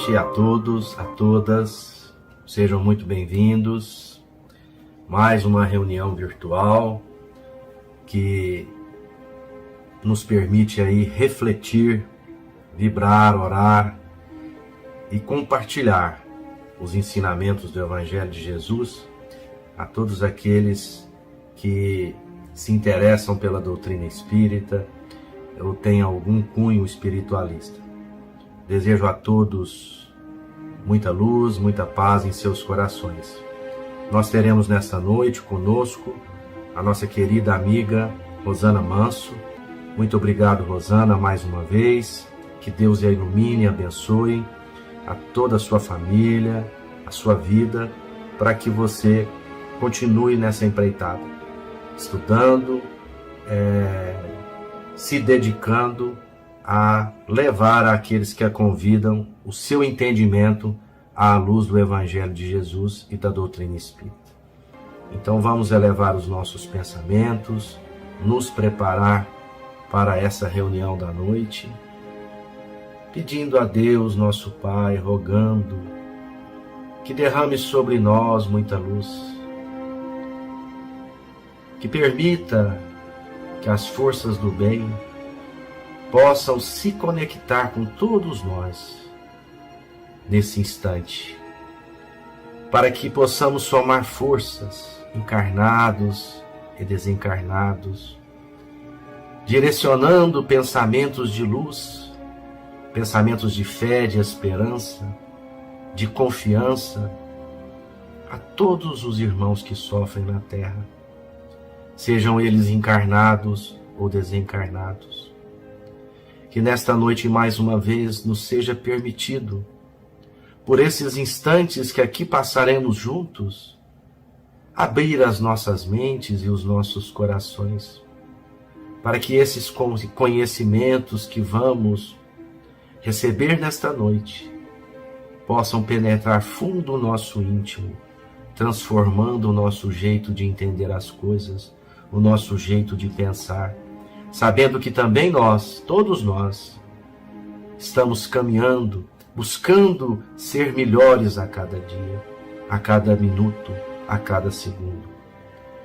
noite a todos, a todas. Sejam muito bem-vindos. Mais uma reunião virtual que nos permite aí refletir, vibrar, orar e compartilhar os ensinamentos do Evangelho de Jesus a todos aqueles que se interessam pela doutrina espírita ou têm algum cunho espiritualista. Desejo a todos muita luz, muita paz em seus corações. Nós teremos nesta noite conosco a nossa querida amiga Rosana Manso. Muito obrigado, Rosana, mais uma vez. Que Deus a ilumine e abençoe a toda a sua família, a sua vida, para que você continue nessa empreitada, estudando, se dedicando a levar àqueles que a convidam o seu entendimento à luz do Evangelho de Jesus e da doutrina espírita. Então vamos elevar os nossos pensamentos, nos preparar para essa reunião da noite, pedindo a Deus, nosso Pai, rogando que derrame sobre nós muita luz, que permita que as forças do bem possam se conectar com todos nós nesse instante, para que possamos somar forças, encarnados e desencarnados, direcionando pensamentos de luz, pensamentos de fé, de esperança, de confiança a todos os irmãos que sofrem na Terra, sejam eles encarnados ou desencarnados. Que nesta noite, mais uma vez, nos seja permitido, por esses instantes que aqui passaremos juntos, abrir as nossas mentes e os nossos corações, para que esses conhecimentos que vamos receber nesta noite possam penetrar fundo o nosso íntimo, transformando o nosso jeito de entender as coisas, o nosso jeito de pensar, sabendo que também nós, todos nós, estamos caminhando, buscando ser melhores a cada dia, a cada minuto, a cada segundo,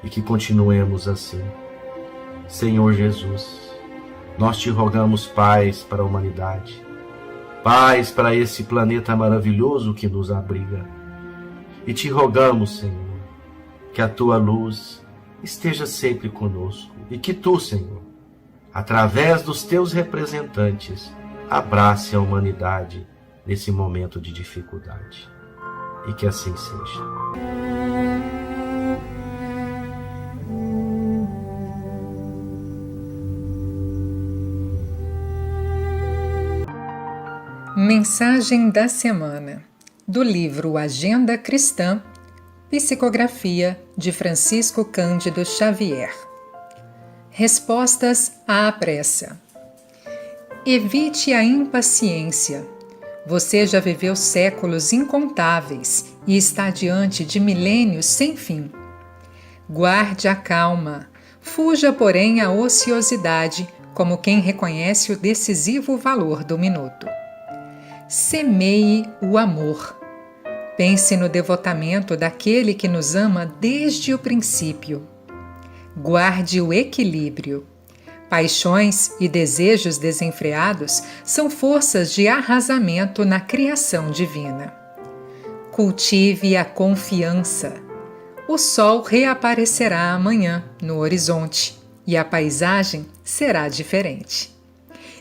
e que continuemos assim. Senhor Jesus, nós te rogamos paz para a humanidade, paz para esse planeta maravilhoso que nos abriga, e te rogamos, Senhor, que a tua luz esteja sempre conosco, e que tu, Senhor, através dos teus representantes, abrace a humanidade nesse momento de dificuldade. E que assim seja. Mensagem da semana, do livro Agenda Cristã, psicografia de Francisco Cândido Xavier. Respostas à pressa. Evite a impaciência. Você já viveu séculos incontáveis e está diante de milênios sem fim. Guarde a calma. Fuja, porém, à ociosidade, como quem reconhece o decisivo valor do minuto. Semeie o amor. Pense no devotamento daquele que nos ama desde o princípio. Guarde o equilíbrio. Paixões e desejos desenfreados são forças de arrasamento na criação divina. Cultive a confiança. O sol reaparecerá amanhã no horizonte e a paisagem será diferente.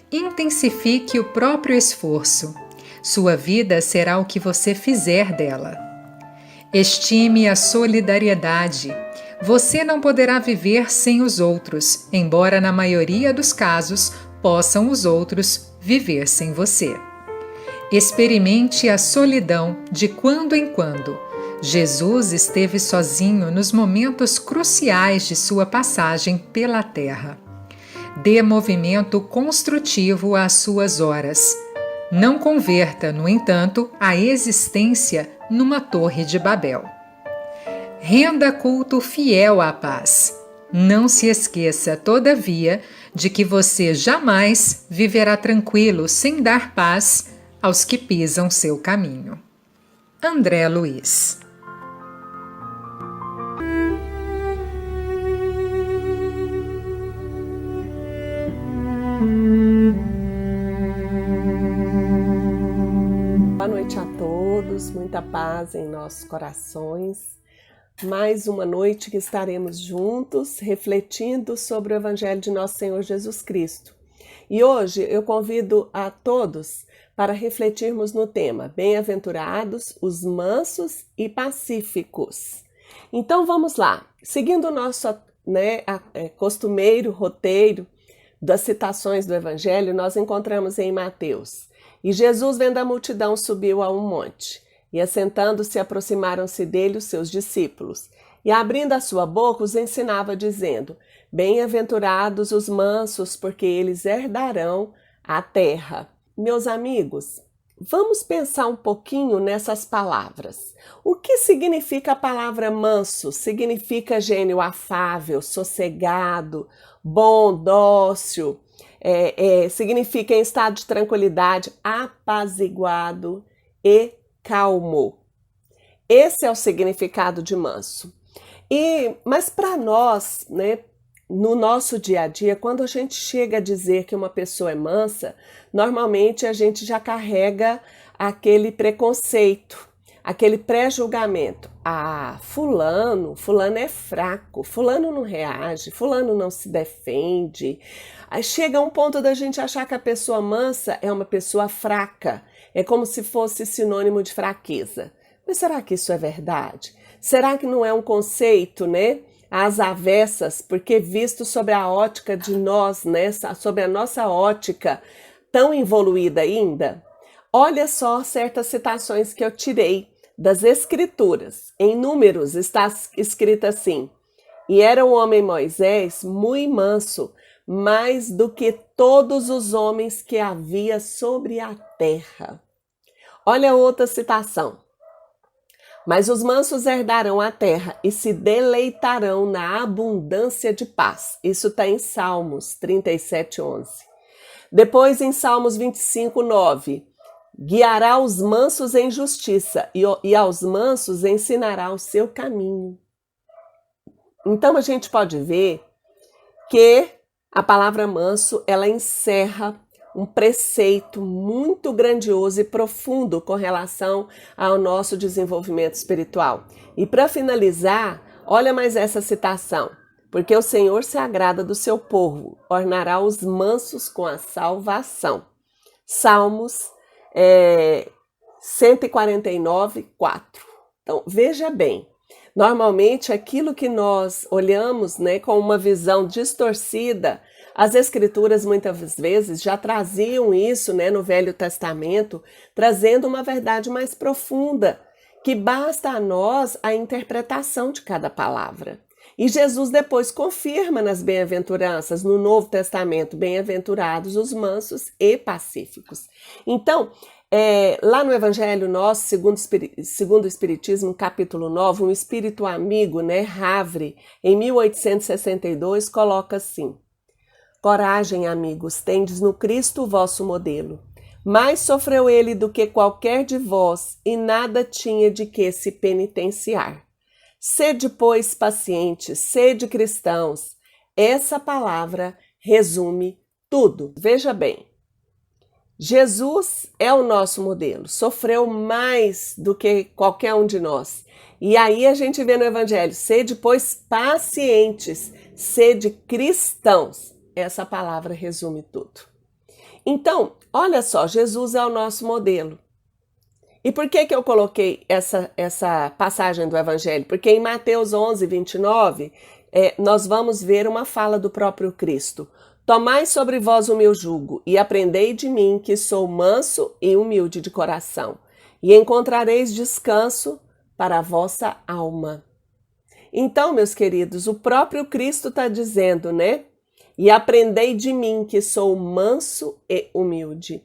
Intensifique o próprio esforço. Sua vida será o que você fizer dela. Estime a solidariedade. Você não poderá viver sem os outros, embora na maioria dos casos possam os outros viver sem você. Experimente a solidão de quando em quando. Jesus esteve sozinho nos momentos cruciais de sua passagem pela terra. Dê movimento construtivo às suas horas. Não converta, no entanto, a existência numa torre de Babel. Renda culto fiel à paz. Não se esqueça, todavia, de que você jamais viverá tranquilo sem dar paz aos que pisam seu caminho. André Luiz. Boa noite a todos, muita paz em nossos corações. Mais uma noite que estaremos juntos refletindo sobre o Evangelho de Nosso Senhor Jesus Cristo. E hoje eu convido a todos para refletirmos no tema Bem-aventurados os mansos e pacíficos. Então vamos lá, seguindo o nosso costumeiro roteiro das citações do Evangelho, nós encontramos em Mateus. E Jesus, vendo a multidão, subiu a um monte, e assentando-se, aproximaram-se dele os seus discípulos. E abrindo a sua boca, os ensinava, dizendo: Bem-aventurados os mansos, porque eles herdarão a terra. Meus amigos, vamos pensar um pouquinho nessas palavras. O que significa a palavra manso? Significa gênio afável, sossegado, bom, dócil. Significa em estado de tranquilidade, apaziguado e calmo. Esse é o significado de manso. Mas para nós, no nosso dia a dia, quando a gente chega a dizer que uma pessoa é mansa, normalmente a gente já carrega aquele preconceito, aquele pré-julgamento. Fulano é fraco, fulano não reage, fulano não se defende. Aí chega um ponto da gente achar que a pessoa mansa é uma pessoa fraca, é como se fosse sinônimo de fraqueza. Mas será que isso é verdade? Será que não é um conceito, às avessas, porque visto sob a ótica de nós, sob a nossa ótica tão evoluída ainda? Olha só certas citações que eu tirei das Escrituras. Em Números está escrito assim: E era o homem Moisés muito manso, mais do que todos os homens que havia sobre a terra. Olha outra citação. Mas os mansos herdarão a terra e se deleitarão na abundância de paz. Isso está em Salmos 37:11. Depois em Salmos 25:9. Guiará os mansos em justiça e aos mansos ensinará o seu caminho. Então a gente pode ver que a palavra manso, ela encerra um preceito muito grandioso e profundo com relação ao nosso desenvolvimento espiritual. E para finalizar, olha mais essa citação. Porque o Senhor se agrada do seu povo, ornará os mansos com a salvação. Salmos 149:4. Então, veja bem, normalmente aquilo que nós olhamos com uma visão distorcida, as Escrituras muitas vezes já traziam isso no Velho Testamento, trazendo uma verdade mais profunda, que basta a nós a interpretação de cada palavra. E Jesus depois confirma nas bem-aventuranças, no Novo Testamento, bem-aventurados os mansos e pacíficos. Então, lá no Evangelho nosso, segundo o Espiritismo, capítulo 9, um espírito amigo, Havre, em 1862, coloca assim: Coragem, amigos, tendes no Cristo o vosso modelo. Mais sofreu ele do que qualquer de vós, e nada tinha de que se penitenciar. Sede, pois, pacientes, sede cristãos. Essa palavra resume tudo. Veja bem, Jesus é o nosso modelo, sofreu mais do que qualquer um de nós. E aí a gente vê no Evangelho, sede, pois, pacientes, sede cristãos. Essa palavra resume tudo. Então, olha só, Jesus é o nosso modelo. E por que eu coloquei essa passagem do Evangelho? Porque em Mateus 11:29, nós vamos ver uma fala do próprio Cristo. Tomai sobre vós o meu jugo e aprendei de mim, que sou manso e humilde de coração, e encontrareis descanso para a vossa alma. Então, meus queridos, o próprio Cristo está dizendo, E aprendei de mim, que sou manso e humilde.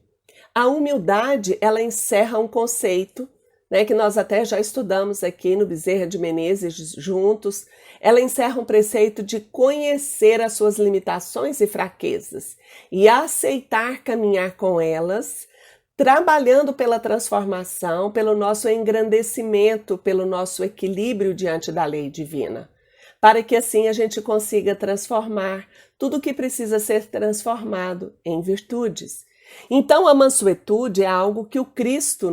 A humildade, ela encerra um conceito, que nós até já estudamos aqui no Bezerra de Menezes juntos. Ela encerra um preceito de conhecer as suas limitações e fraquezas e aceitar caminhar com elas trabalhando pela transformação, pelo nosso engrandecimento, pelo nosso equilíbrio diante da lei divina, para que assim a gente consiga transformar tudo que precisa ser transformado em virtudes. Então a mansuetude é algo que o Cristo,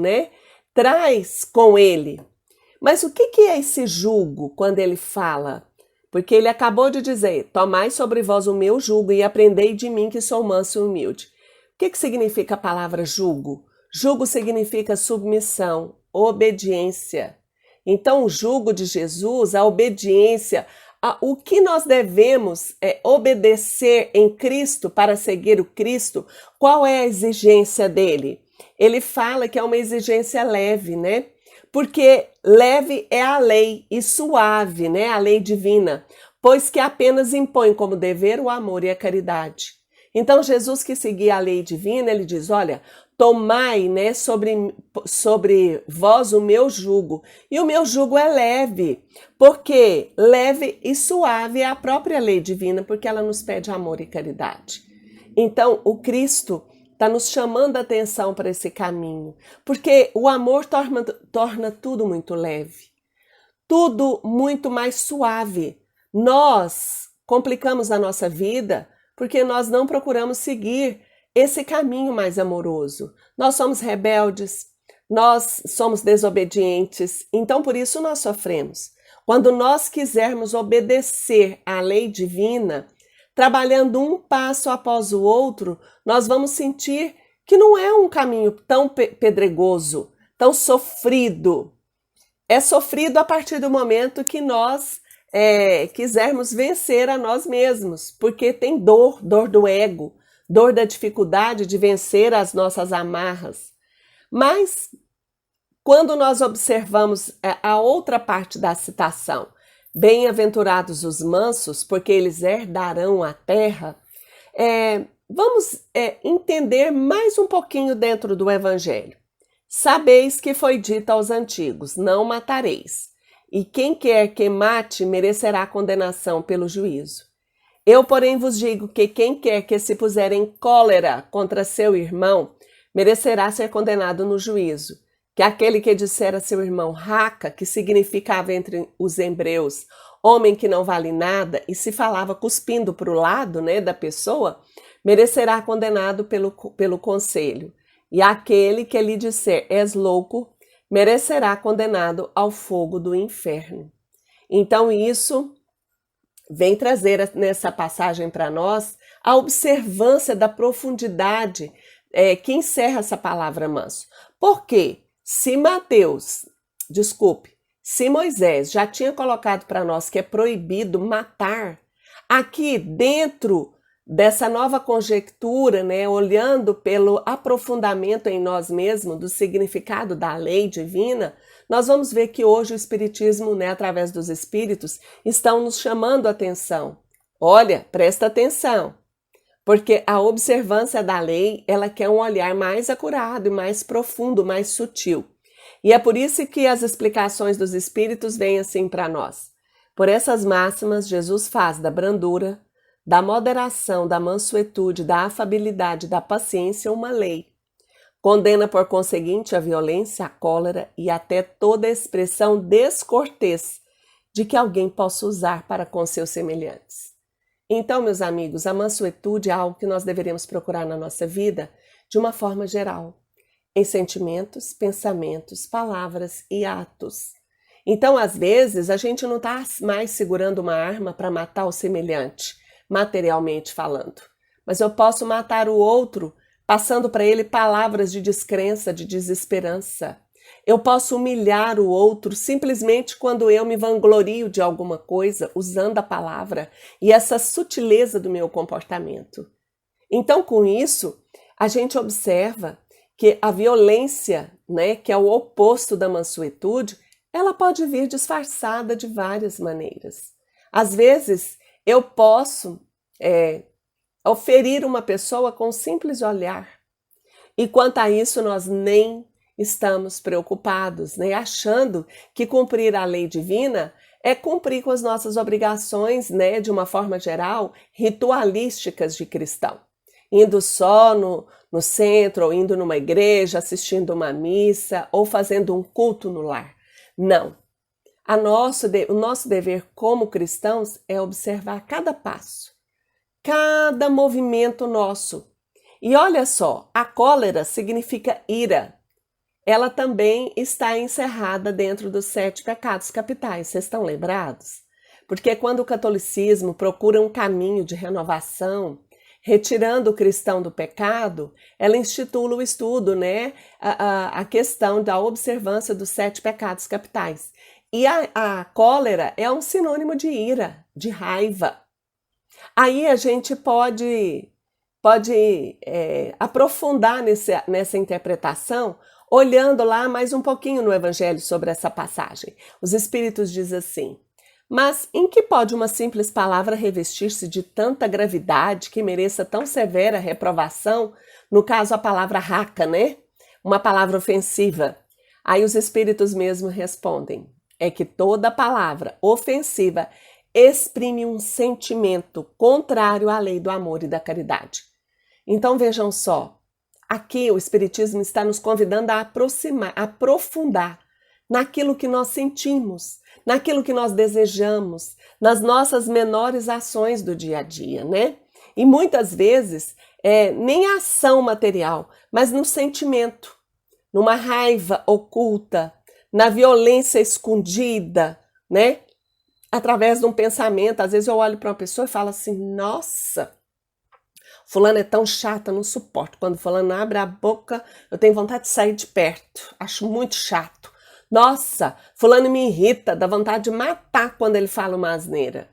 traz com ele. Mas o que é esse jugo quando ele fala? Porque ele acabou de dizer, tomai sobre vós o meu jugo e aprendei de mim que sou manso e humilde. O que significa a palavra jugo? Jugo significa submissão, obediência. Então o jugo de Jesus, a obediência, o que nós devemos obedecer em Cristo para seguir o Cristo, qual é a exigência dele? Ele fala que é uma exigência leve, Porque leve é a lei e suave, a lei divina, pois que apenas impõe como dever o amor e a caridade. Então Jesus que seguia a lei divina, ele diz, olha, tomai sobre vós o meu jugo. E o meu jugo é leve, porque leve e suave é a própria lei divina, porque ela nos pede amor e caridade. Então o Cristo está nos chamando a atenção para esse caminho, porque o amor torna tudo muito leve, tudo muito mais suave. Nós complicamos a nossa vida porque nós não procuramos seguir esse caminho mais amoroso. Nós somos rebeldes, nós somos desobedientes, então por isso nós sofremos. Quando nós quisermos obedecer à lei divina, trabalhando um passo após o outro, nós vamos sentir que não é um caminho tão pedregoso, tão sofrido. É sofrido a partir do momento que nós quisermos vencer a nós mesmos, porque tem dor do ego, dor da dificuldade de vencer as nossas amarras. Mas, quando nós observamos a outra parte da citação, bem-aventurados os mansos, porque eles herdarão a terra, vamos entender mais um pouquinho dentro do Evangelho. Sabeis que foi dito aos antigos, não matareis, e quem quer que mate merecerá condenação pelo juízo. Eu, porém, vos digo que quem quer que se puser em cólera contra seu irmão, merecerá ser condenado no juízo. Que aquele que disser a seu irmão raca, que significava entre os hebreus homem que não vale nada, e se falava cuspindo para o lado da pessoa, merecerá condenado pelo conselho. E aquele que lhe disser és louco, merecerá condenado ao fogo do inferno. Então isso vem trazer nessa passagem para nós a observância da profundidade que encerra essa palavra manso. Por quê? Se Moisés já tinha colocado para nós que é proibido matar, aqui dentro dessa nova conjectura, olhando pelo aprofundamento em nós mesmos do significado da lei divina, nós vamos ver que hoje o Espiritismo, através dos Espíritos, estão nos chamando a atenção. Olha, presta atenção, porque a observância da lei, ela quer um olhar mais acurado, mais profundo, mais sutil. E é por isso que as explicações dos Espíritos vêm assim para nós. Por essas máximas, Jesus faz da brandura, da moderação, da mansuetude, da afabilidade, da paciência uma lei. Condena, por conseguinte, a violência, a cólera e até toda expressão descortês de que alguém possa usar para com seus semelhantes. Então, meus amigos, a mansuetude é algo que nós deveríamos procurar na nossa vida de uma forma geral, em sentimentos, pensamentos, palavras e atos. Então, às vezes, a gente não está mais segurando uma arma para matar o semelhante, materialmente falando. Mas eu posso matar o outro passando para ele palavras de descrença, de desesperança. Eu posso humilhar o outro simplesmente quando eu me vanglorio de alguma coisa, usando a palavra e essa sutileza do meu comportamento. Então, com isso, a gente observa que a violência, que é o oposto da mansuetude, ela pode vir disfarçada de várias maneiras. Às vezes, eu posso oferir uma pessoa com um simples olhar. E quanto a isso, nós nem estamos preocupados, achando que cumprir a lei divina é cumprir com as nossas obrigações, de uma forma geral, ritualísticas de cristão. indo só no centro, ou indo numa igreja, assistindo uma missa, ou fazendo um culto no lar. Não. O nosso dever como cristãos é observar cada passo, cada movimento nosso. E olha só, a cólera significa ira. Ela também está encerrada dentro dos 7 pecados capitais. Vocês estão lembrados? Porque quando o catolicismo procura um caminho de renovação, retirando o cristão do pecado, ela institui o estudo, né? A questão da observância dos 7 pecados capitais. E a cólera é um sinônimo de ira, de raiva. Aí a gente pode aprofundar nessa interpretação, olhando lá mais um pouquinho no Evangelho sobre essa passagem. Os Espíritos dizem assim: mas em que pode uma simples palavra revestir-se de tanta gravidade que mereça tão severa reprovação? No caso, a palavra raca, né? Uma palavra ofensiva. Aí os Espíritos mesmo respondem: é que toda palavra ofensiva exprime um sentimento contrário à lei do amor e da caridade. Então vejam só, aqui o Espiritismo está nos convidando a aprofundar naquilo que nós sentimos, naquilo que nós desejamos, nas nossas menores ações do dia a dia, né? E muitas vezes, nem a ação material, mas no sentimento, numa raiva oculta, na violência escondida, né? Através de um pensamento. Às vezes eu olho para uma pessoa e falo assim: nossa, fulano é tão chata, não suporto. Quando fulano abre a boca, eu tenho vontade de sair de perto. Acho muito chato. Nossa, fulano me irrita, dá vontade de matar quando ele fala uma asneira.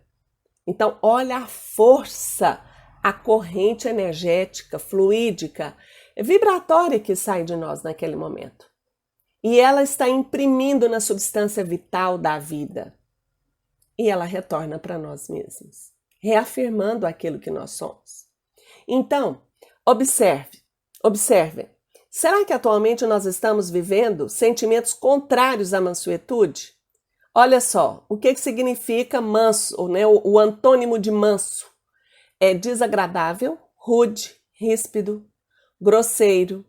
Então, olha a força, a corrente energética, fluídica, vibratória que sai de nós naquele momento. E ela está imprimindo na substância vital da vida. E ela retorna para nós mesmos, reafirmando aquilo que nós somos. Então, observe. Será que atualmente nós estamos vivendo sentimentos contrários à mansuetude? Olha só, o que significa manso, né? O antônimo de manso é desagradável, rude, ríspido, grosseiro,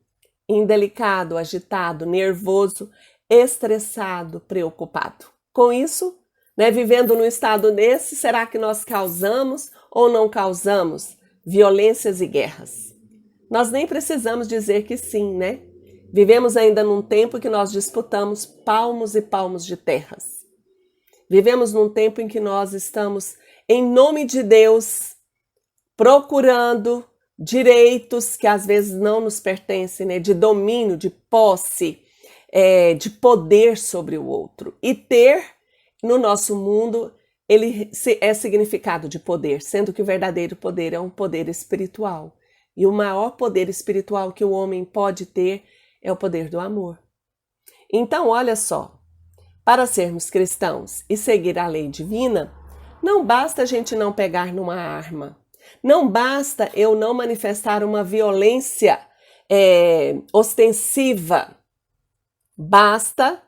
indelicado, agitado, nervoso, estressado, preocupado. Com isso, né, vivendo num estado desse, será que nós causamos ou não causamos violências e guerras? Nós nem precisamos dizer que sim, né? Vivemos ainda num tempo que nós disputamos palmos e palmos de terras. Vivemos num tempo em que nós estamos, em nome de Deus, procurando direitos que às vezes não nos pertencem, né? De domínio, de posse, de poder sobre o outro. E ter, no nosso mundo, ele é significado de poder, sendo que o verdadeiro poder é um poder espiritual. E o maior poder espiritual que o homem pode ter é o poder do amor. Então, olha só, para sermos cristãos e seguir a lei divina, não basta a gente não pegar numa arma, não basta eu não manifestar uma violência ostensiva, basta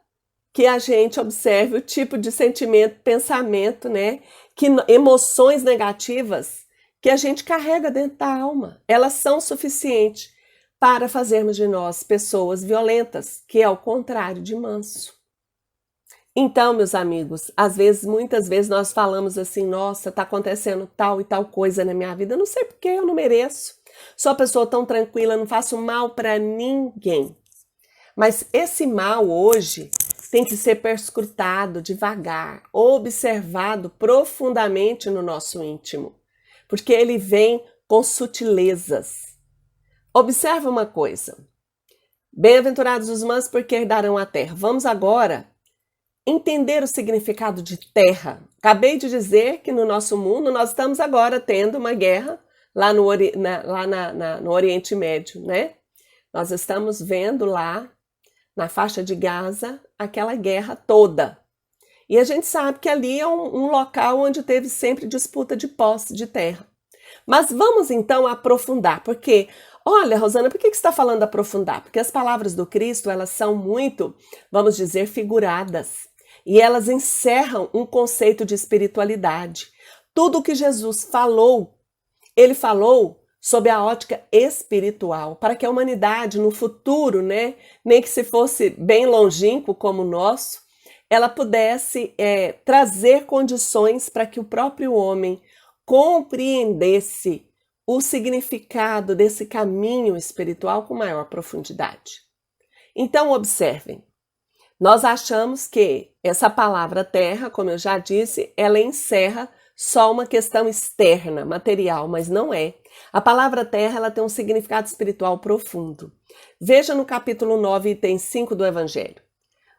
que a gente observe o tipo de sentimento, pensamento, né? Emoções negativas que a gente carrega dentro da alma. Elas são suficientes para fazermos de nós pessoas violentas, que é o contrário de manso. Então, meus amigos, muitas vezes nós falamos assim: nossa, está acontecendo tal e tal coisa na minha vida, eu não sei porque, eu não mereço. Sou uma pessoa tão tranquila, não faço mal para ninguém. Mas esse mal hoje tem que ser perscrutado devagar, observado profundamente no nosso íntimo, porque ele vem com sutilezas. Observe uma coisa: bem-aventurados os mansos, porque herdarão a terra. Vamos agora entender o significado de terra. Acabei de dizer que no nosso mundo nós estamos agora tendo uma guerra lá no Oriente Médio, né? Nós estamos vendo lá na faixa de Gaza aquela guerra toda. E a gente sabe que ali é um local onde teve sempre disputa de posse de terra. Mas vamos então aprofundar, porque, olha, Rosana, por que você está falando aprofundar? Porque as palavras do Cristo, elas são muito, vamos dizer, figuradas. E elas encerram um conceito de espiritualidade. Tudo o que Jesus falou, ele falou sob a ótica espiritual, para que a humanidade no futuro, né, nem que se fosse bem longínquo como o nosso, ela pudesse trazer condições para que o próprio homem compreendesse o significado desse caminho espiritual com maior profundidade. Então, observem, nós achamos que essa palavra terra, como eu já disse, ela encerra só uma questão externa, material, mas não é. A palavra terra, ela tem um significado espiritual profundo. Veja no capítulo 9, item 5 do Evangelho.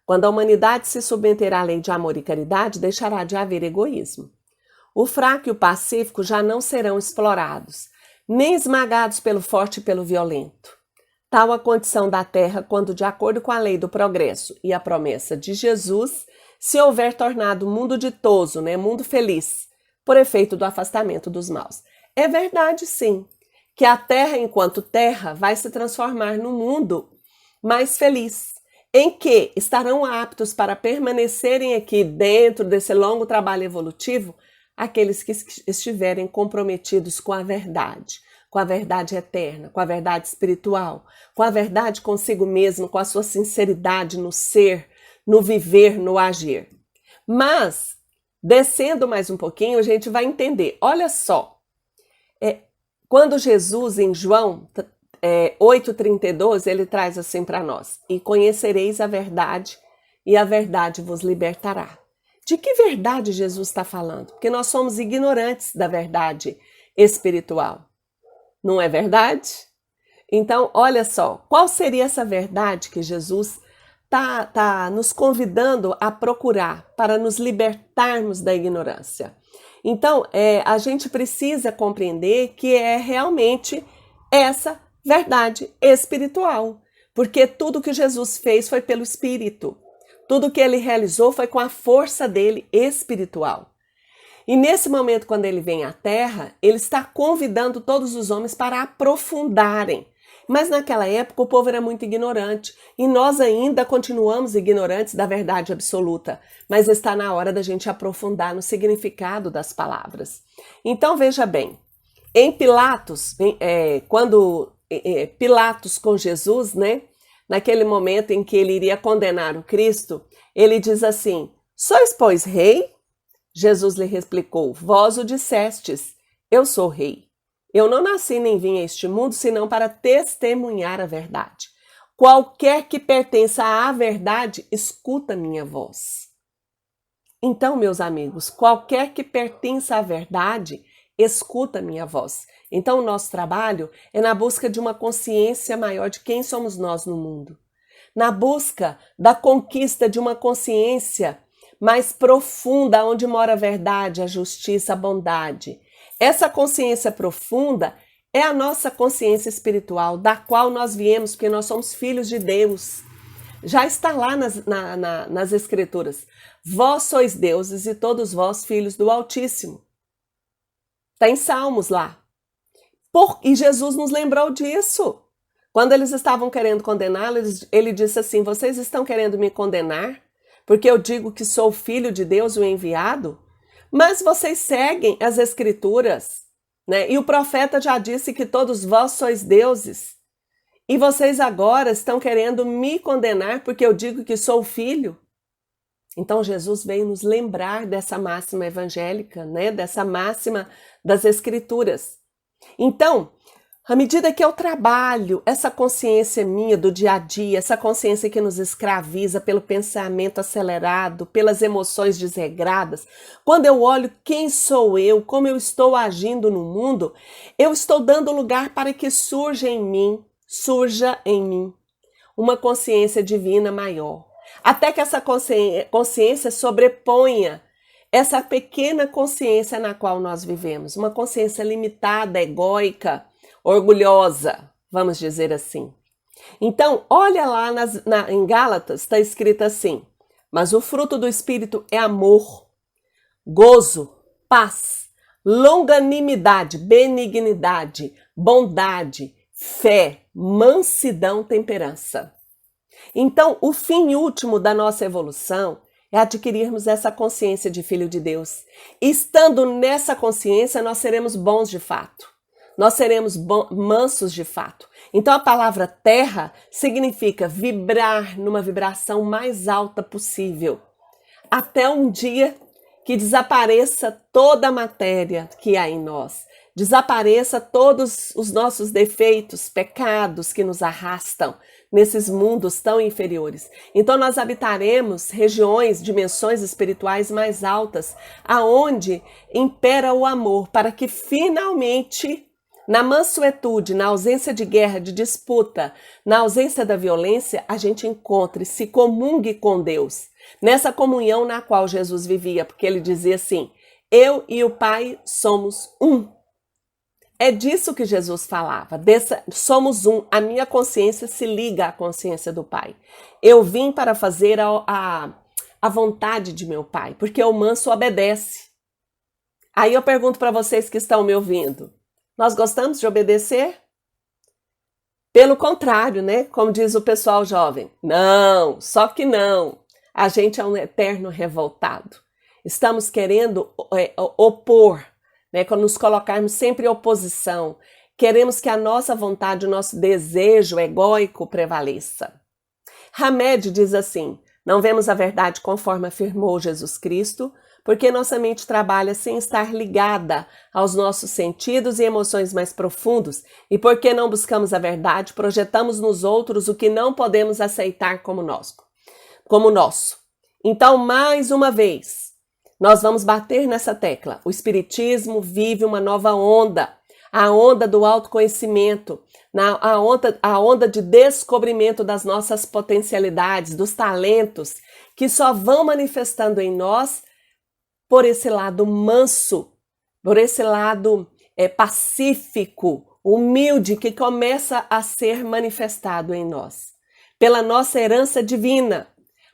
Quando a humanidade se submeterá à lei de amor e caridade, deixará de haver egoísmo. O fraco e o pacífico já não serão explorados, nem esmagados pelo forte e pelo violento. Tal a condição da terra quando, de acordo com a lei do progresso e a promessa de Jesus, se houver tornado mundo ditoso, mundo feliz, por efeito do afastamento dos maus. É verdade, sim, que a terra, enquanto terra, vai se transformar num mundo mais feliz, em que estarão aptos para permanecerem aqui dentro desse longo trabalho evolutivo aqueles que estiverem comprometidos com a verdade eterna, com a verdade espiritual, com a verdade consigo mesmo, com a sua sinceridade no ser, no viver, no agir. Mas, descendo mais um pouquinho, a gente vai entender. Olha só, quando Jesus, em João 8,32, ele traz assim para nós: e conhecereis a verdade, e a verdade vos libertará. De que verdade Jesus está falando? Porque nós somos ignorantes da verdade espiritual. Não é verdade? Então, olha só, qual seria essa verdade que Jesus está nos convidando a procurar para nos libertarmos da ignorância? Então, a gente precisa compreender que é realmente essa verdade espiritual, porque tudo que Jesus fez foi pelo Espírito, tudo que ele realizou foi com a força dele espiritual. E nesse momento, quando ele vem à Terra, ele está convidando todos os homens para aprofundarem. Mas naquela época o povo era muito ignorante e nós ainda continuamos ignorantes da verdade absoluta, mas está na hora da gente aprofundar no significado das palavras. Então veja bem, em Pilatos, quando Pilatos com Jesus, naquele momento em que ele iria condenar o Cristo, ele diz assim: sois, pois, rei? Jesus lhe replicou: vós o dissestes, eu sou rei. Eu não nasci nem vim a este mundo senão para testemunhar a verdade. Qualquer que pertença à verdade, escuta minha voz. Então, meus amigos, qualquer que pertença à verdade, escuta minha voz. Então, o nosso trabalho é na busca de uma consciência maior de quem somos nós no mundo. Na busca da conquista de uma consciência mais profunda, onde mora a verdade, a justiça, a bondade. Essa consciência profunda é a nossa consciência espiritual, da qual nós viemos, porque nós somos filhos de Deus. Já está lá nas Escrituras. Vós sois deuses e todos vós filhos do Altíssimo. Está em Salmos lá. E Jesus nos lembrou disso. Quando eles estavam querendo condená-lo, ele disse assim: vocês estão querendo me condenar? Porque eu digo que sou filho de Deus, o enviado? Mas vocês seguem as Escrituras, E o profeta já disse que todos vós sois deuses. E vocês agora estão querendo me condenar porque eu digo que sou filho? Então Jesus veio nos lembrar dessa máxima evangélica, dessa máxima das Escrituras. Então, à medida que eu trabalho essa consciência minha do dia a dia, essa consciência que nos escraviza pelo pensamento acelerado, pelas emoções desregradas, quando eu olho quem sou eu, como eu estou agindo no mundo, eu estou dando lugar para que surja em mim uma consciência divina maior. Até que essa consciência sobreponha essa pequena consciência na qual nós vivemos, uma consciência limitada, egóica, orgulhosa, vamos dizer assim. Então, olha lá em Gálatas, está escrito assim: mas o fruto do Espírito é amor, gozo, paz, longanimidade, benignidade, bondade, fé, mansidão, temperança. Então, o fim último da nossa evolução é adquirirmos essa consciência de filho de Deus. E estando nessa consciência, nós seremos bons de fato. nós seremos mansos de fato. Então a palavra terra significa vibrar numa vibração mais alta possível, até um dia que desapareça toda a matéria que há em nós, desapareça todos os nossos defeitos, pecados que nos arrastam nesses mundos tão inferiores. Então nós habitaremos regiões, dimensões espirituais mais altas, aonde impera o amor, para que finalmente, na mansuetude, na ausência de guerra, de disputa, na ausência da violência, a gente encontre, se comungue com Deus, nessa comunhão na qual Jesus vivia, porque ele dizia assim: eu e o Pai somos um. É disso que Jesus falava, somos um, a minha consciência se liga à consciência do Pai. Eu vim para fazer a vontade de meu Pai, porque o manso obedece. Aí eu pergunto para vocês que estão me ouvindo, nós gostamos de obedecer? Pelo contrário, né? Como diz o pessoal jovem, não, só que não. A gente é um eterno revoltado. Estamos querendo opor, né? Quando nos colocarmos sempre em oposição, queremos que a nossa vontade, o nosso desejo egóico prevaleça. Hamed diz assim: não vemos a verdade conforme afirmou Jesus Cristo, porque nossa mente trabalha sem estar ligada aos nossos sentidos e emoções mais profundos, e porque não buscamos a verdade, projetamos nos outros o que não podemos aceitar como nosso. Então, mais uma vez, nós vamos bater nessa tecla. O Espiritismo vive uma nova onda, a onda do autoconhecimento, a onda de descobrimento das nossas potencialidades, dos talentos, que só vão manifestando em nós por esse lado manso, por esse lado pacífico, humilde, que começa a ser manifestado em nós, pela nossa herança divina,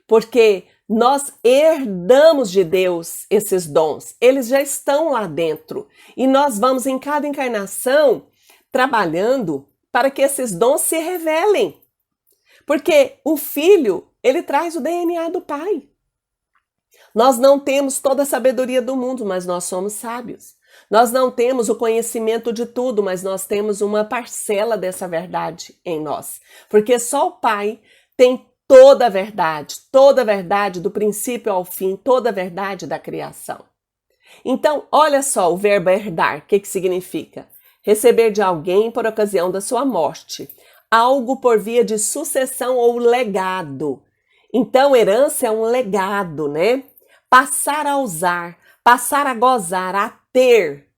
porque nós herdamos de Deus esses dons, eles já estão lá dentro, e nós vamos em cada encarnação trabalhando para que esses dons se revelem, porque o filho, ele traz o DNA do pai. Nós não temos toda a sabedoria do mundo, mas nós somos sábios. Nós não temos o conhecimento de tudo, mas nós temos uma parcela dessa verdade em nós. Porque só o Pai tem toda a verdade do princípio ao fim, toda a verdade da criação. Então, olha só o verbo herdar, o que significa? Receber de alguém por ocasião da sua morte, algo por via de sucessão ou legado. Então, herança é um legado, né? Passar a usar, passar a gozar, a ter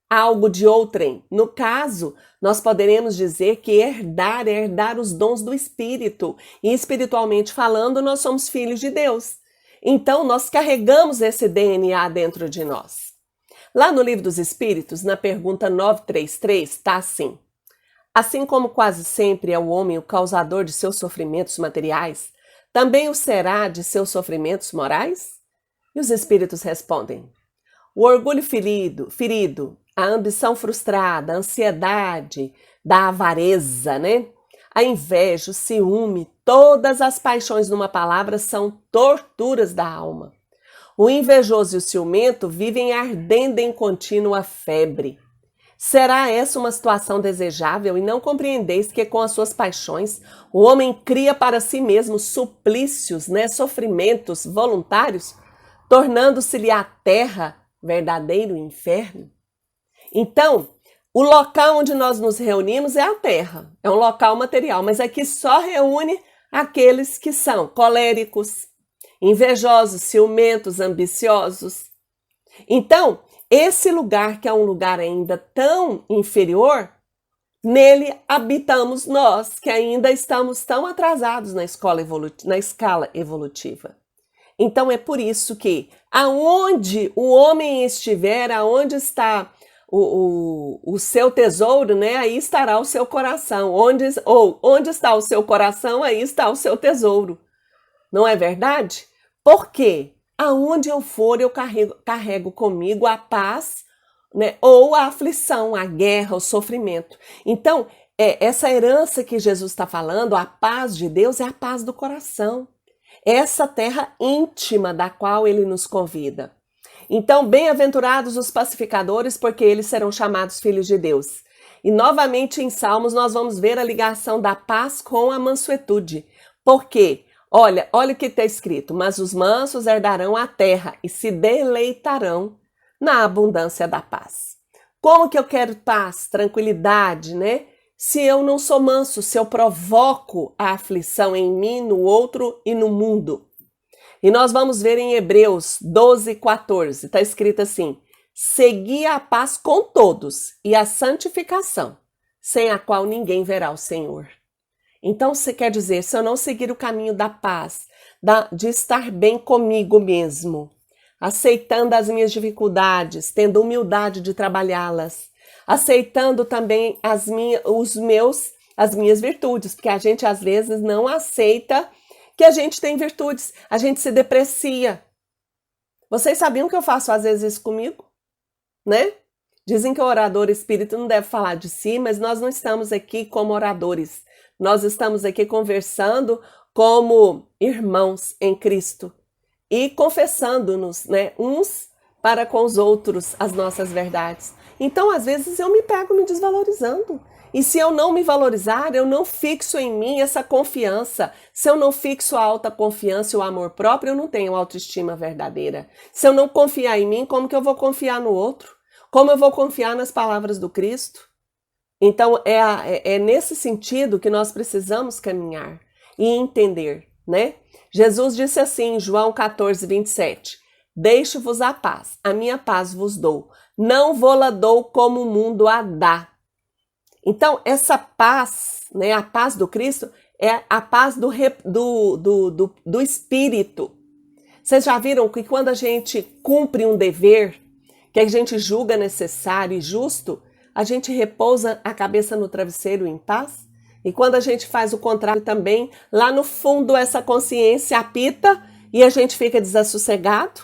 algo de outrem. No caso, nós poderemos dizer que herdar é herdar os dons do Espírito. E espiritualmente falando, nós somos filhos de Deus. Então, nós carregamos esse DNA dentro de nós. Lá no Livro dos Espíritos, na pergunta 933, está assim: assim como quase sempre é o homem o causador de seus sofrimentos materiais, também o será de seus sofrimentos morais? E os espíritos respondem: o orgulho ferido, a ambição frustrada, a ansiedade da avareza, né? A inveja, o ciúme, todas as paixões numa palavra são torturas da alma. O invejoso e o ciumento vivem ardendo em contínua febre. Será essa uma situação desejável e não compreendeis que com as suas paixões o homem cria para si mesmo suplícios, né? Sofrimentos voluntários, tornando-se-lhe a terra verdadeiro inferno? Então, o local onde nós nos reunimos é a terra, é um local material, mas aqui só reúne aqueles que são coléricos, invejosos, ciumentos, ambiciosos. Então, esse lugar, que é um lugar ainda tão inferior, nele habitamos nós, que ainda estamos tão atrasados na escala evolutiva. Então é por isso que aonde o homem estiver, aonde está o seu tesouro, né, aí estará o seu coração. Onde está o seu coração, aí está o seu tesouro. Não é verdade? Por quê? Aonde eu for, eu carrego comigo a paz, né, ou a aflição, a guerra, o sofrimento. Então, essa herança que Jesus está falando, a paz de Deus, é a paz do coração. Essa terra íntima da qual ele nos convida. Então, bem-aventurados os pacificadores, porque eles serão chamados filhos de Deus. E novamente em Salmos nós vamos ver a ligação da paz com a mansuetude. Por quê? Olha o que está escrito: mas os mansos herdarão a terra e se deleitarão na abundância da paz. Como que eu quero paz, tranquilidade, né? Se eu não sou manso, se eu provoco a aflição em mim, no outro e no mundo. E nós vamos ver em Hebreus 12:14, está escrito assim: segui a paz com todos e a santificação, sem a qual ninguém verá o Senhor. Então, você quer dizer, se eu não seguir o caminho da paz, de estar bem comigo mesmo, aceitando as minhas dificuldades, tendo humildade de trabalhá-las, aceitando também as minhas virtudes, porque a gente às vezes não aceita que a gente tem virtudes, a gente se deprecia. Vocês sabiam que eu faço às vezes isso comigo? Né? Dizem que o orador espírita não deve falar de si, mas nós não estamos aqui como oradores. Nós estamos aqui conversando como irmãos em Cristo e confessando-nos, né, uns para com os outros as nossas verdades. Então, às vezes, eu me pego me desvalorizando. E se eu não me valorizar, eu não fixo em mim essa confiança. Se eu não fixo a alta confiança e o amor próprio, eu não tenho autoestima verdadeira. Se eu não confiar em mim, como que eu vou confiar no outro? Como eu vou confiar nas palavras do Cristo? Então, é nesse sentido que nós precisamos caminhar e entender, né? Jesus disse assim em João 14:27, deixo-vos a paz, a minha paz vos dou, não vou-la dou como o mundo a dá. Então, essa paz, né, a paz do Cristo, é a paz do Espírito. Vocês já viram que quando a gente cumpre um dever, que a gente julga necessário e justo, a gente repousa a cabeça no travesseiro em paz? E quando a gente faz o contrário também, lá no fundo essa consciência apita e a gente fica desassossegado?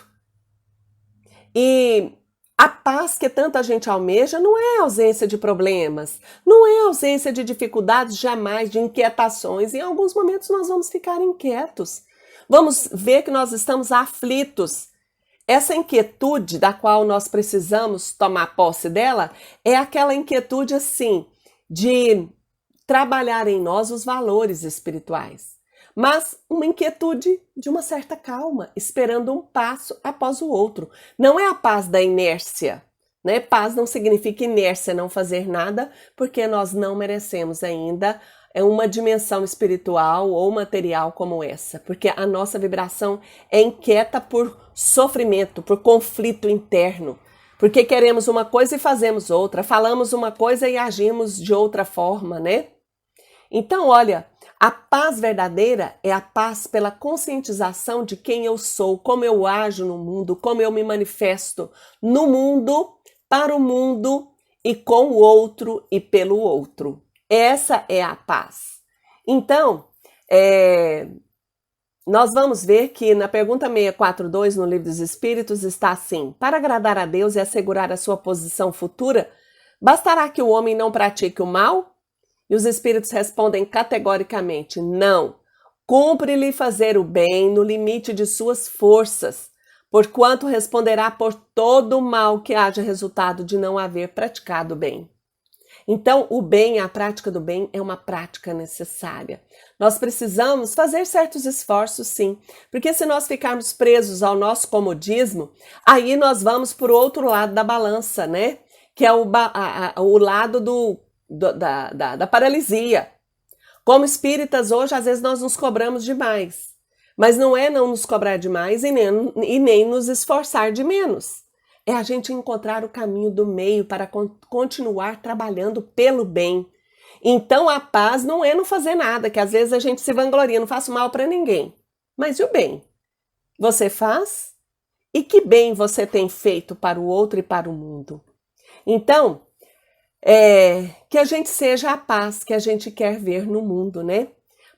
E a paz que tanta gente almeja não é ausência de problemas, não é ausência de dificuldades, jamais, de inquietações. Em alguns momentos nós vamos ficar inquietos. Vamos ver que nós estamos aflitos. Essa inquietude da qual nós precisamos tomar posse dela é aquela inquietude assim, de trabalhar em nós os valores espirituais. Mas uma inquietude de uma certa calma, esperando um passo após o outro. Não é a paz da inércia, né? Paz não significa inércia, não fazer nada, porque nós não merecemos ainda uma dimensão espiritual ou material como essa, porque a nossa vibração é inquieta por sofrimento, por conflito interno, porque queremos uma coisa e fazemos outra, falamos uma coisa e agimos de outra forma, né? Então, olha, a paz verdadeira é a paz pela conscientização de quem eu sou, como eu ajo no mundo, como eu me manifesto no mundo, para o mundo e com o outro e pelo outro. Essa é a paz. Então, nós vamos ver que na pergunta 642 no Livro dos Espíritos está assim: para agradar a Deus e assegurar a sua posição futura, bastará que o homem não pratique o mal? E os Espíritos respondem categoricamente: não. Cumpre-lhe fazer o bem no limite de suas forças, porquanto responderá por todo o mal que haja resultado de não haver praticado o bem. Então, o bem, a prática do bem, é uma prática necessária. Nós precisamos fazer certos esforços, sim, porque se nós ficarmos presos ao nosso comodismo, aí nós vamos para o outro lado da balança, né? Que é o lado da paralisia. Como espíritas, hoje, às vezes nós nos cobramos demais, mas não é não nos cobrar demais e nem nos esforçar de menos. É a gente encontrar o caminho do meio para continuar trabalhando pelo bem. Então a paz não é não fazer nada, que às vezes a gente se vangloria, não faço mal para ninguém. Mas e o bem? Você faz? E que bem você tem feito para o outro e para o mundo? Então, que a gente seja a paz que a gente quer ver no mundo, né?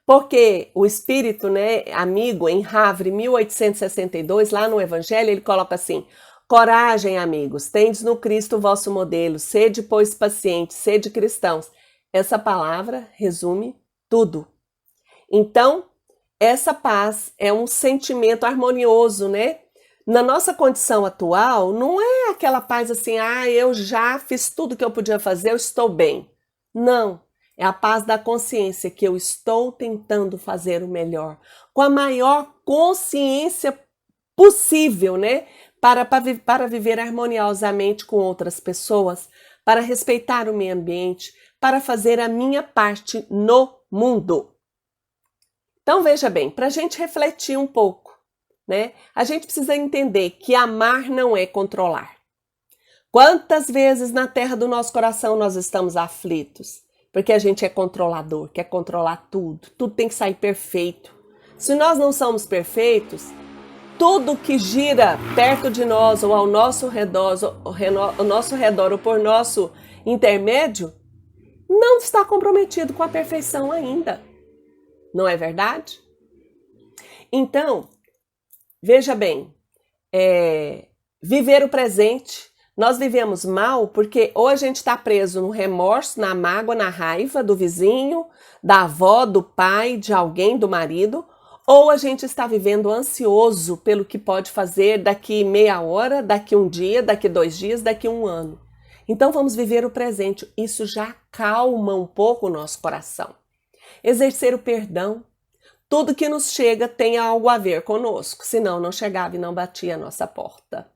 Porque o Espírito, né, amigo, em Havre, 1862, lá no Evangelho, ele coloca assim: coragem, amigos, tendes no Cristo o vosso modelo, sede, pois, pacientes, sede cristãos. Essa palavra resume tudo. Então, essa paz é um sentimento harmonioso, né? Na nossa condição atual, não é aquela paz assim, eu já fiz tudo que eu podia fazer, eu estou bem. Não. É a paz da consciência que eu estou tentando fazer o melhor, com a maior consciência possível, né? Para viver harmoniosamente com outras pessoas, para respeitar o meio ambiente, para fazer a minha parte no mundo. Então, veja bem, para a gente refletir um pouco, né? A gente precisa entender que amar não é controlar. Quantas vezes na terra do nosso coração nós estamos aflitos? Porque a gente é controlador, quer controlar tudo. Tudo tem que sair perfeito. Se nós não somos perfeitos, tudo que gira perto de nós ou ao nosso redor, ou por nosso intermédio, não está comprometido com a perfeição ainda. Não é verdade? Então, veja bem, viver o presente. Nós vivemos mal porque ou a gente está preso no remorso, na mágoa, na raiva do vizinho, da avó, do pai, de alguém, do marido, ou a gente está vivendo ansioso pelo que pode fazer daqui meia hora, daqui um dia, daqui 2 dias, daqui 1 ano. Então vamos viver o presente. Isso já acalma um pouco o nosso coração. Exercer o perdão. Tudo que nos chega tem algo a ver conosco, senão não chegava e não batia a nossa porta.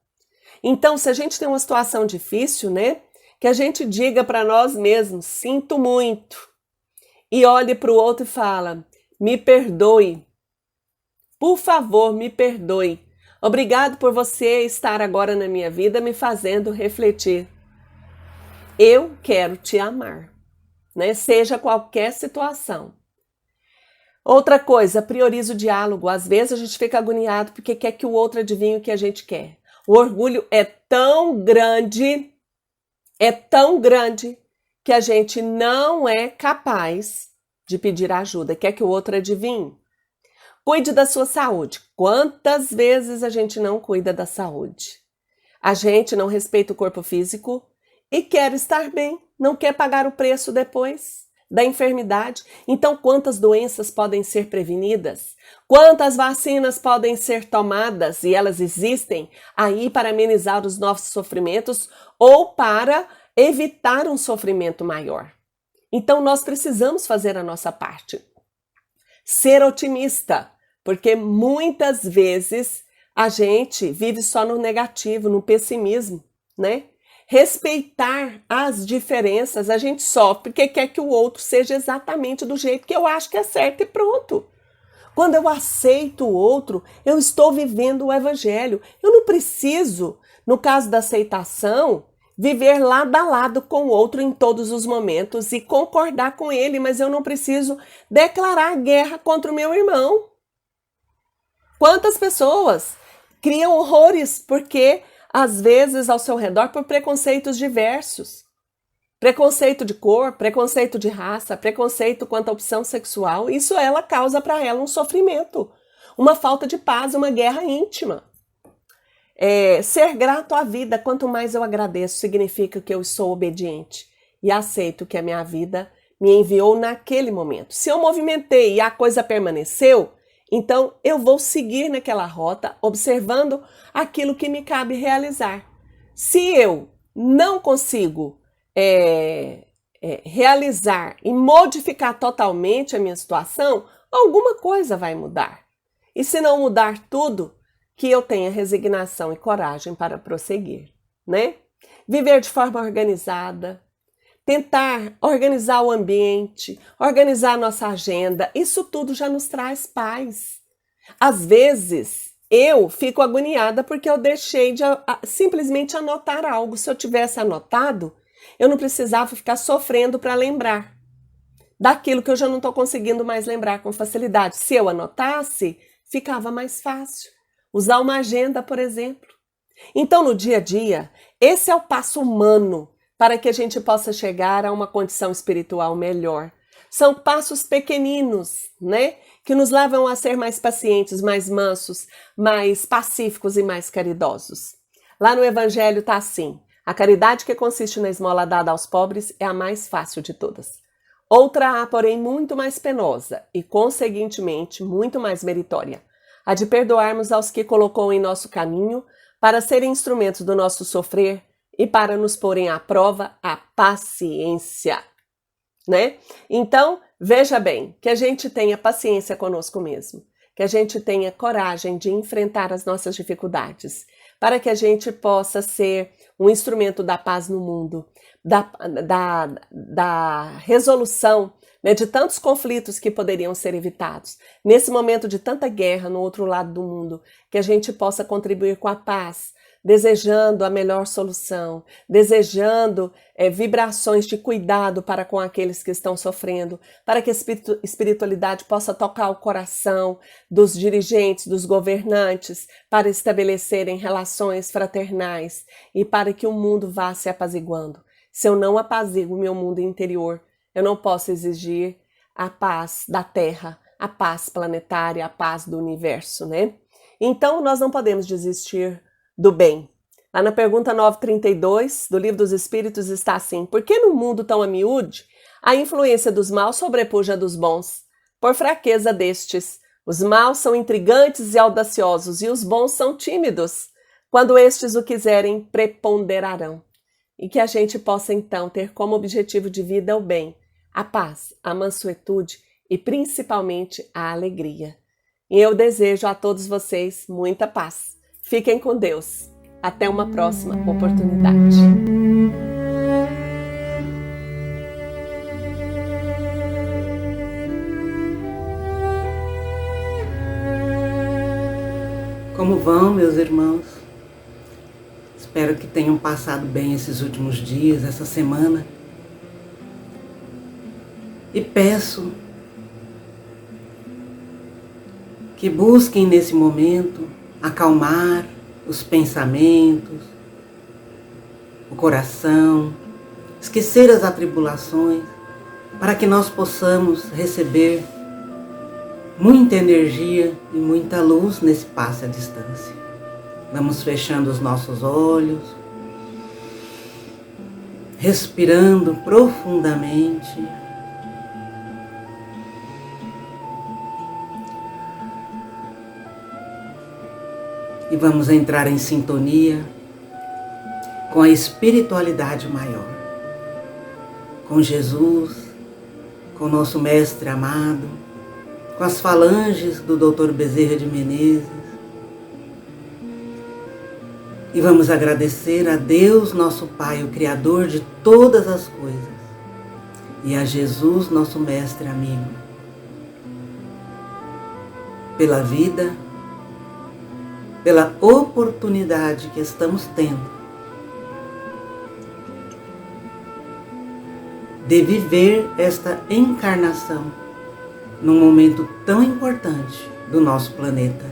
Então, se a gente tem uma situação difícil, né, que a gente diga para nós mesmos, sinto muito, e olhe para o outro e fala, me perdoe, por favor, me perdoe. Obrigado por você estar agora na minha vida me fazendo refletir. Eu quero te amar, né, seja qualquer situação. Outra coisa, prioriza o diálogo. Às vezes a gente fica agoniado porque quer que o outro adivinhe o que a gente quer. O orgulho é tão grande que a gente não é capaz de pedir ajuda, quer que o outro adivinhe. Cuide da sua saúde. Quantas vezes a gente não cuida da saúde? A gente não respeita o corpo físico e quer estar bem, não quer pagar o preço depois da enfermidade. Então, quantas doenças podem ser prevenidas? Quantas vacinas podem ser tomadas, e elas existem aí para amenizar os nossos sofrimentos ou para evitar um sofrimento maior. Então, nós precisamos fazer a nossa parte. Ser otimista, porque muitas vezes a gente vive só no negativo, no pessimismo, né? Respeitar as diferenças, a gente sofre porque quer que o outro seja exatamente do jeito que eu acho que é certo e pronto. Quando eu aceito o outro, eu estou vivendo o evangelho. Eu não preciso, no caso da aceitação, viver lado a lado com o outro em todos os momentos e concordar com ele, mas eu não preciso declarar guerra contra o meu irmão. Quantas pessoas criam horrores porque às vezes ao seu redor por preconceitos diversos. Preconceito de cor, preconceito de raça, preconceito quanto à opção sexual, isso ela causa para ela um sofrimento, uma falta de paz, uma guerra íntima. Ser grato à vida, quanto mais eu agradeço, significa que eu sou obediente e aceito que a minha vida me enviou naquele momento. Se eu movimentei e a coisa permaneceu, então eu vou seguir naquela rota, observando aquilo que me cabe realizar. Se eu não consigo realizar e modificar totalmente a minha situação, alguma coisa vai mudar. E se não mudar tudo, que eu tenha resignação e coragem para prosseguir, né? Viver de forma organizada, tentar organizar o ambiente, organizar a nossa agenda, isso tudo já nos traz paz. Às vezes, eu fico agoniada porque eu deixei de simplesmente anotar algo. Se eu tivesse anotado, eu não precisava ficar sofrendo para lembrar daquilo que eu já não estou conseguindo mais lembrar com facilidade. Se eu anotasse, ficava mais fácil. Usar uma agenda, por exemplo. Então, no dia a dia, esse é o passo humano para que a gente possa chegar a uma condição espiritual melhor. São passos pequeninos, né? Que nos levam a ser mais pacientes, mais mansos, mais pacíficos e mais caridosos. Lá no Evangelho está assim: a caridade que consiste na esmola dada aos pobres é a mais fácil de todas. Outra há, porém, muito mais penosa e, conseguintemente, muito mais meritória: a de perdoarmos aos que colocou em nosso caminho para serem instrumentos do nosso sofrer e para nos porem à prova a paciência. né? Então, veja bem, que a gente tenha paciência conosco mesmo, que a gente tenha coragem de enfrentar as nossas dificuldades, para que a gente possa ser um instrumento da paz no mundo, da resolução, né, de tantos conflitos que poderiam ser evitados. Nesse momento de tanta guerra no outro lado do mundo, que a gente possa contribuir com a paz, desejando a melhor solução, desejando vibrações de cuidado para com aqueles que estão sofrendo, para que a espiritualidade possa tocar o coração dos dirigentes, dos governantes, para estabelecerem relações fraternais e para que o mundo vá se apaziguando. Se eu não apaziguo o meu mundo interior, eu não posso exigir a paz da Terra, a paz planetária, a paz do universo, né? Então, nós não podemos desistir do bem. Lá na pergunta 932 do Livro dos Espíritos está assim: por que no mundo tão a miúde a influência dos maus sobrepuja a dos bons? Por fraqueza destes. Os maus são intrigantes e audaciosos, e os bons são tímidos. Quando estes o quiserem, preponderarão. E que a gente possa então ter como objetivo de vida o bem, a paz, a mansuetude e principalmente a alegria. E eu desejo a todos vocês muita paz. Fiquem com Deus. Até uma próxima oportunidade. Como vão, meus irmãos? Espero que tenham passado bem esses últimos dias, essa semana. E peço que busquem nesse momento acalmar os pensamentos, o coração, esquecer as atribulações, para que nós possamos receber muita energia e muita luz nesse passe à distância. Vamos fechando os nossos olhos, respirando profundamente. E vamos entrar em sintonia com a espiritualidade maior, com Jesus, com o nosso Mestre amado, com as falanges do Dr. Bezerra de Menezes. E vamos agradecer a Deus, nosso Pai, o Criador de todas as coisas, e a Jesus, nosso Mestre amigo, pela vida, pela oportunidade que estamos tendo de viver esta encarnação num momento tão importante do nosso planeta,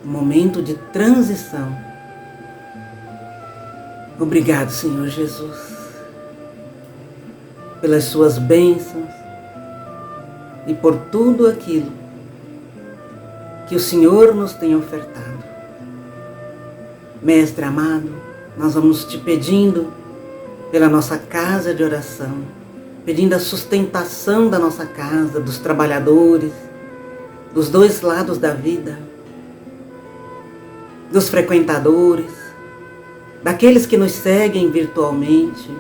um momento de transição. Obrigado, Senhor Jesus, pelas suas bênçãos e por tudo aquilo que o Senhor nos tem ofertado. Mestre amado, nós vamos te pedindo pela nossa casa de oração, pedindo a sustentação da nossa casa, dos trabalhadores, dos dois lados da vida, dos frequentadores, daqueles que nos seguem virtualmente.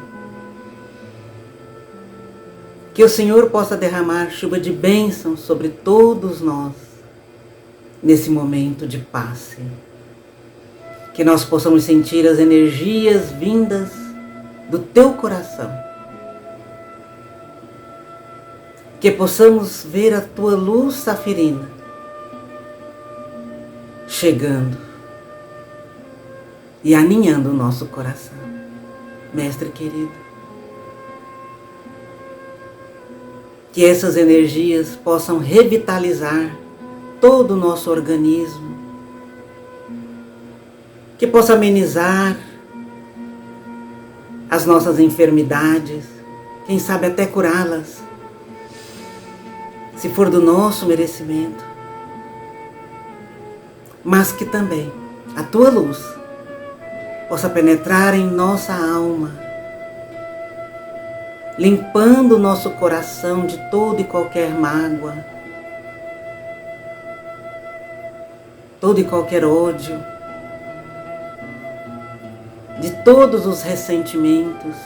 Que o Senhor possa derramar chuva de bênçãos sobre todos nós nesse momento de passe. Que nós possamos sentir as energias vindas do teu coração. Que possamos ver a tua luz safirina chegando e aninhando o nosso coração. Mestre querido, que essas energias possam revitalizar todo o nosso organismo, que possa amenizar as nossas enfermidades, quem sabe até curá-las, se for do nosso merecimento, mas que também a tua luz possa penetrar em nossa alma, limpando o nosso coração de toda e qualquer mágoa, todo e qualquer ódio, de todos os ressentimentos,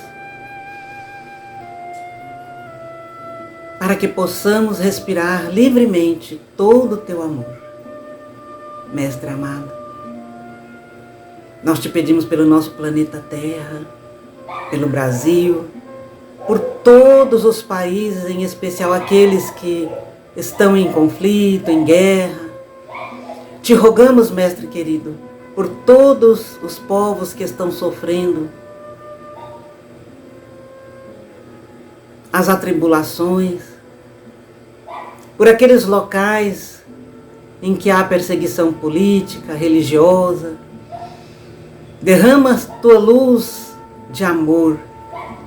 para que possamos respirar livremente todo o teu amor. Mestre amado, nós te pedimos pelo nosso planeta Terra, pelo Brasil, por todos os países, em especial aqueles que estão em conflito, em guerra. Te rogamos, Mestre querido, por todos os povos que estão sofrendo as atribulações, por aqueles locais em que há perseguição política, religiosa. Derrama tua luz de amor,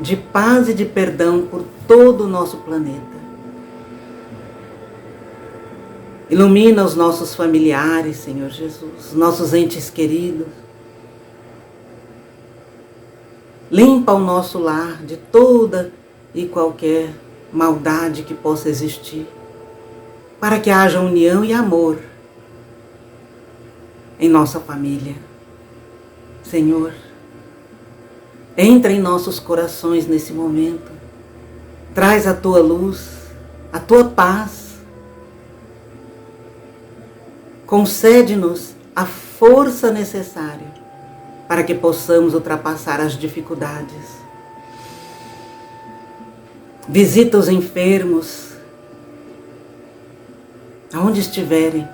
de paz e de perdão por todo o nosso planeta. Ilumina os nossos familiares, Senhor Jesus, nossos entes queridos. Limpa o nosso lar de toda e qualquer maldade que possa existir, para que haja união e amor em nossa família. Senhor, entra em nossos corações nesse momento, traz a tua luz, a tua paz. Concede-nos a força necessária para que possamos ultrapassar as dificuldades. Visita os enfermos, aonde estiverem,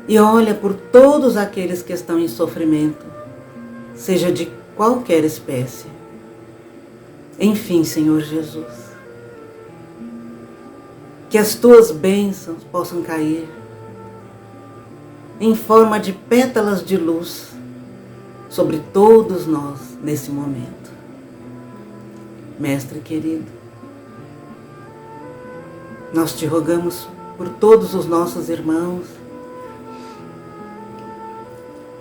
e olha por todos aqueles que estão em sofrimento, seja de qualquer espécie. Enfim, Senhor Jesus, que as tuas bênçãos possam cair em forma de pétalas de luz sobre todos nós nesse momento. Mestre querido, nós te rogamos por todos os nossos irmãos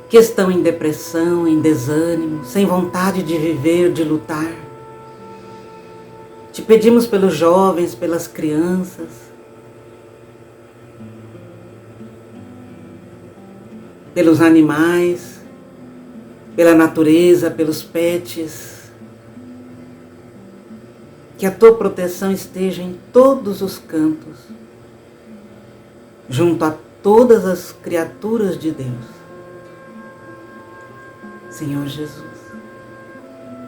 que estão em depressão, em desânimo, sem vontade de viver, de lutar. Te pedimos pelos jovens, pelas crianças, pelos animais, pela natureza, pelos pets, que a tua proteção esteja em todos os cantos, junto a todas as criaturas de Deus. Senhor Jesus,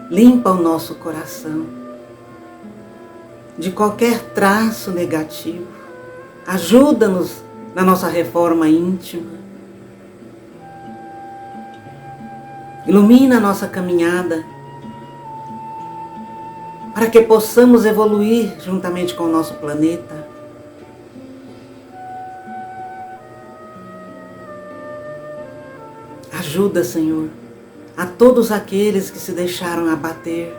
limpa o nosso coração de qualquer traço negativo. Ajuda-nos na nossa reforma íntima. Ilumina a nossa caminhada para que possamos evoluir juntamente com o nosso planeta. Ajuda, Senhor, a todos aqueles que se deixaram abater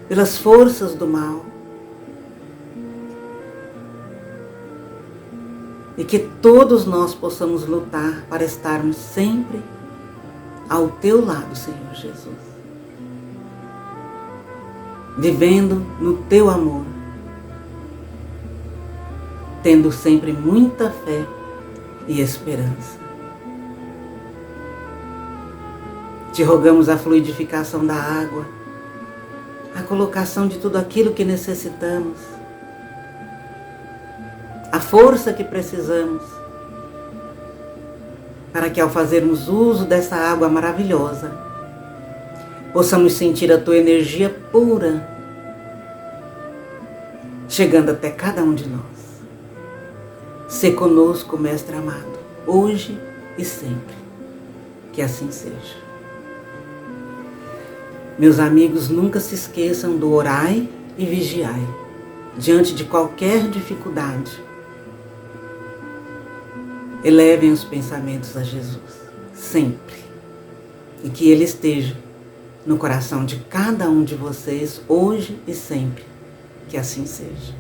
pelas forças do mal. E que todos nós possamos lutar para estarmos sempre ao teu lado, Senhor Jesus. Vivendo no teu amor. Tendo sempre muita fé e esperança. Te rogamos a fluidificação da água, a colocação de tudo aquilo que necessitamos, a força que precisamos, para que ao fazermos uso dessa água maravilhosa, possamos sentir a tua energia pura, chegando até cada um de nós. Sê conosco, Mestre amado, hoje e sempre, que assim seja. Meus amigos, nunca se esqueçam do orai e vigiai, diante de qualquer dificuldade. Elevem os pensamentos a Jesus, sempre. E que Ele esteja no coração de cada um de vocês, hoje e sempre. Que assim seja.